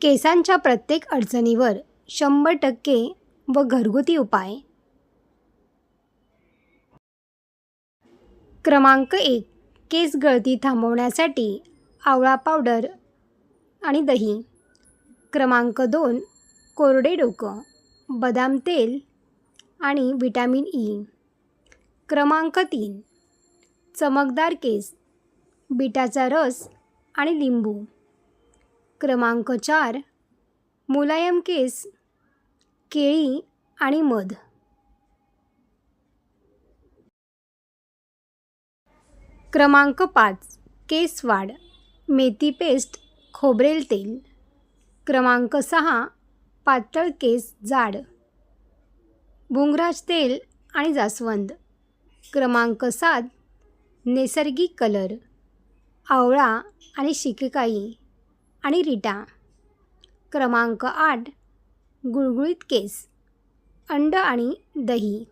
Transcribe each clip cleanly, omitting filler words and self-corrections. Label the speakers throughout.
Speaker 1: केसांच्या प्रत्येक अडचणीवर 100% व घरगुती उपाय. क्रमांक 1. केस गळती थांबवण्यासाठी आवळा पावडर आणि दही. क्रमांक 2. कोरडे डोकं, बदाम तेल आणि व्हिटॅमिन ई. क्रमांक 3. चमकदार केस, बीटाचा रस आणि लिंबू. क्रमांक 4. मुलायम केस, केळी आणि मध. क्रमांक 5. केस वाढ, मेथी पेस्ट, खोबरेल तेल. क्रमांक 6. पातळ केस जाड, भुंगराज तेल आणि जास्वंद. क्रमांक 7. नैसर्गिक कलर, आवळा आणि शिकेकाई आणि रिटा. क्रमांक 8. गुळगुळीत केस, अंड आणि दही.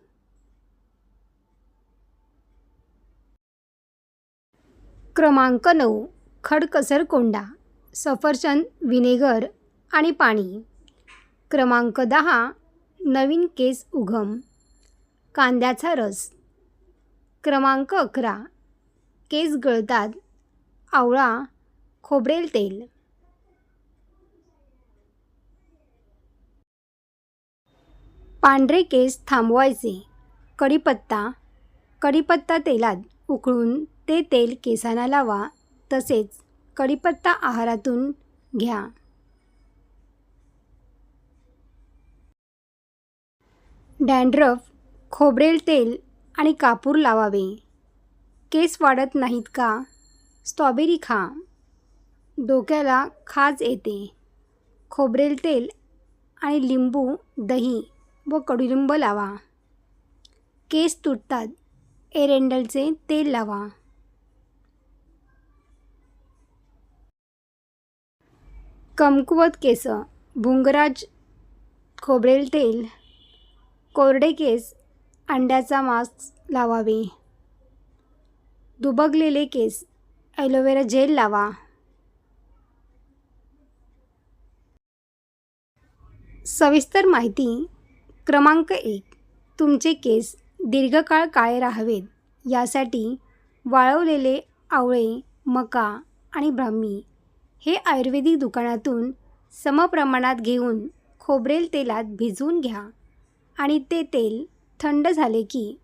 Speaker 1: क्रमांक 9. खडकसर कोंडा, सफरचंद व्हिनेगर आणि पाणी. क्रमांक 10. नवीन केस उगम, कांद्याचा रस. क्रमांक 11. केस गळतात, आवळा, खोबरेल तेल. पांढरे केस थांबवायचे, कढीपत्ता तेलात उकळून ते तेल केसांना लावा, तसेच कढीपत्ता आहारातून घ्या. डॅन्ड्रफ, खोबरेल तेल आणि कापूर लावावे. केस वाढत नाहीत का? स्ट्रॉबेरी खा. डोक्याला खाज येते, खोबरेल तेल आणि लिंबू, दही व कडुलिंब लावा. केस तुटतात, एरंडेलचे तेल लावा. कमकुवत केस, भुंगराज खोबरेल तेल. कोरडे केस, अंड्याचा मांस लावावे. दुबगलेले केस, ॲलोवेरा जेल लावा. सविस्तर माहिती. क्रमांक 1. तुमचे केस दीर्घकाळ काळे राहावेत यासाठी वाळवलेले आवळे, मका आणि ब्राह्मी हे आयुर्वेदिक दुकानातून समप्रमाणात घेऊन खोबरेल तेलात भिजवून घ्या आणि ते तेल थंड झाले की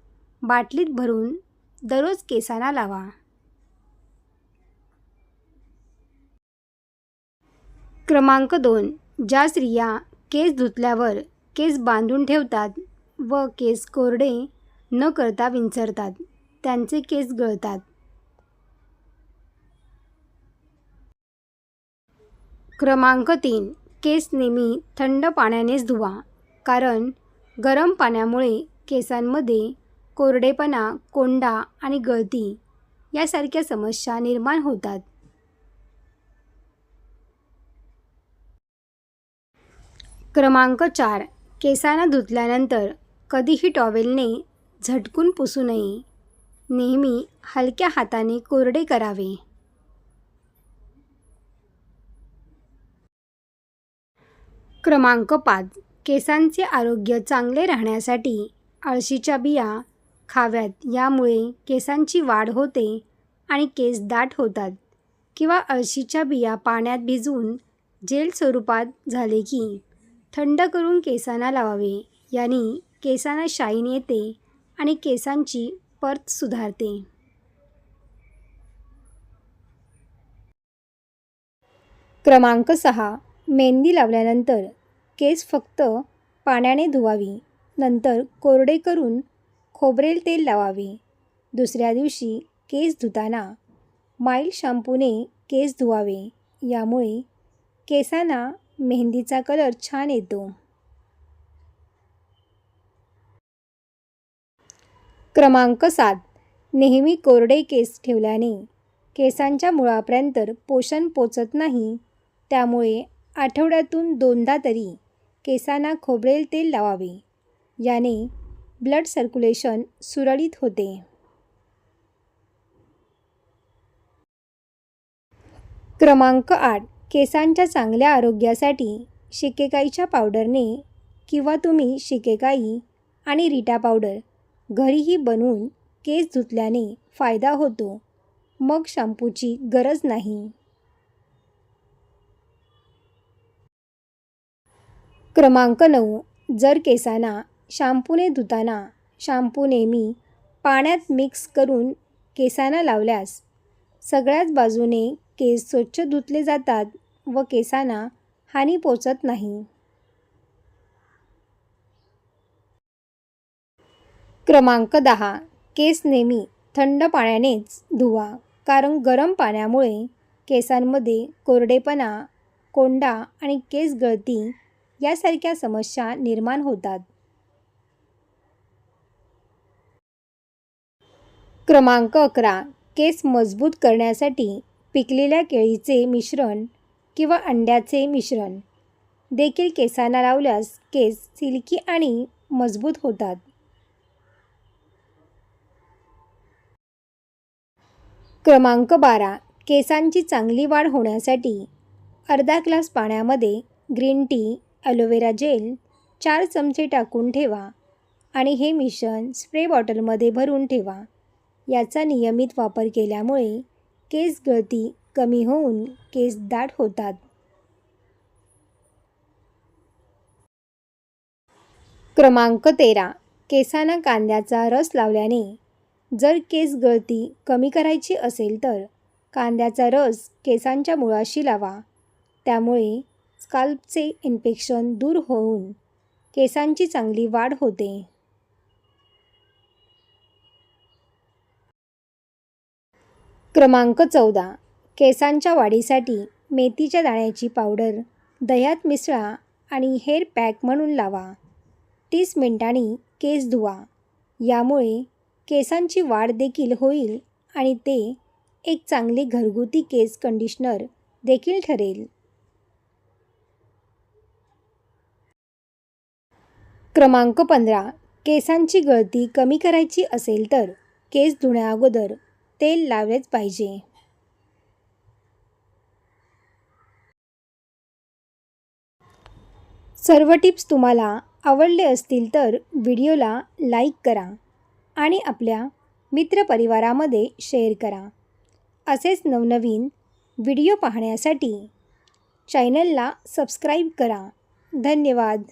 Speaker 1: बाटलीत भरून दररोज केसांना लावा. क्रमांक 2. ज्या स्त्रिया केस धुतल्यावर केस बांधून ठेवतात व केस कोरडे न करता विंचरतात, त्यांचे केस गळतात. क्रमांक 3. केस नेहमी थंड पाण्यानेच धुवा, कारण गरम पाण्यामुळे केसांमध्ये कोरडेपणा, कोंडा आणि गळती यासारख्या समस्या निर्माण होतात. क्रमांक 4. केसांना धुतल्यानंतर कधीही टॉवेलने झटकून पुसू नये. नेहमी हलक्या हाताने कोरडे करावे. क्रमांक 5. केसांचे आरोग्य चांगले राहण्यासाठी अळशीच्या बिया खाव्यात. यामुळे केसांची वाढ होते आणि केस दाट होतात. किंवा अळशीच्या बिया पाण्यात भिजवून जेल स्वरूपात झाले की थंड करून केसांना लावावे. याने केसांना शाईन येते आणि केसांची परत सुधारते. क्रमांक 6. मेहंदी लावल्यानंतर केस फक्त पाण्याने धुवावी. नंतर कोरडे करून खोबरेल तेल लावावे. दुसऱ्या दिवशी केस धुताना माईल्ड शॅम्पूने केस धुवावे. यामुळे केसांना मेहंदीचा कलर छान येतो. क्रमांक 7. नेहमी कोरडे केस ठेवल्याने केसांच्या मुळापर्यंत पोषण पोचत नाही. त्यामुळे आठवड्यातून 2दा तरी केसांना खोबरेल तेल लावावे. याने ब्लड सर्क्युलेशन सुरळीत होते. क्रमांक 8. केसांच्या चांगल्या आरोग्यासाठी शिकेकाईच्या पावडरने किंवा तुम्ही शिकेकाई आणि रीटा पावडर घरीही बनवून केस धुतल्याने फायदा होतो, मग शॅम्पूची गरज नाही. क्रमांक 9. जर केसांना शॅम्पूने धुताना शॅम्पू नेहमी पाण्यात मिक्स करून केसांना लावल्यास सगळ्याच बाजूने केस स्वच्छ धुतले जातात व केसांना हानी पोचत नाही. क्रमांक 10. केस नेहमी थंड पाण्यानेच धुवा, कारण गरम पाण्यामुळे केसांमध्ये कोरडेपणा, कोंडा आणि केस गळती यासारख्या समस्या निर्माण होतात. क्रमांक 11. केस मजबूत करण्यासाठी पिकलेल्या केळीचे मिश्रण किंवा अंड्याचे मिश्रण देखील केसांना लावल्यास केस सिल्की आणि मजबूत होतात. क्रमांक 12. केसांची चांगली वाढ होण्यासाठी अर्धा ग्लास पाण्यामध्ये ग्रीन टी, ॲलोवेरा जेल 4 चमचे टाकून ठेवा आणि हे मिश्रण स्प्रे बॉटलमध्ये भरून ठेवा. याचा नियमित वापर केल्यामुळे केस गळती कमी होऊन केस दाट होतात. क्रमांक 13. केसांना कांद्याचा रस लावल्याने जर केस गळती कमी करायची असेल तर कांद्याचा रस केसांच्या मुळाशी लावा. त्यामुळे स्काल्पचे इन्फेक्शन दूर होऊन केसांची चांगली वाढ होते. क्रमांक 14. केसांच्या वाढीसाठी मेथीच्या दाण्याची पावडर दह्यात मिसळा आणि हेअर पॅक म्हणून लावा. 30 मिनिटांनी केस धुवा. यामुळे केसांची वाढ देखील होईल आणि ते एक चांगले घरगुती केस कंडिशनर देखील ठरेल. क्रमांक 15. केसांची गळती कमी करायची असेल तर केस धुण्याअगोदर तेल लावलेच पाहिजे. सर्व टिप्स तुम्हाला आवडले असतील तर व्हिडिओला लाईक करा आणि आपल्या मित्रपरिवारामध्ये शेअर करा. असेच नवनवीन व्हिडिओ पाहण्यासाठी चॅनलला सबस्क्राईब करा. धन्यवाद.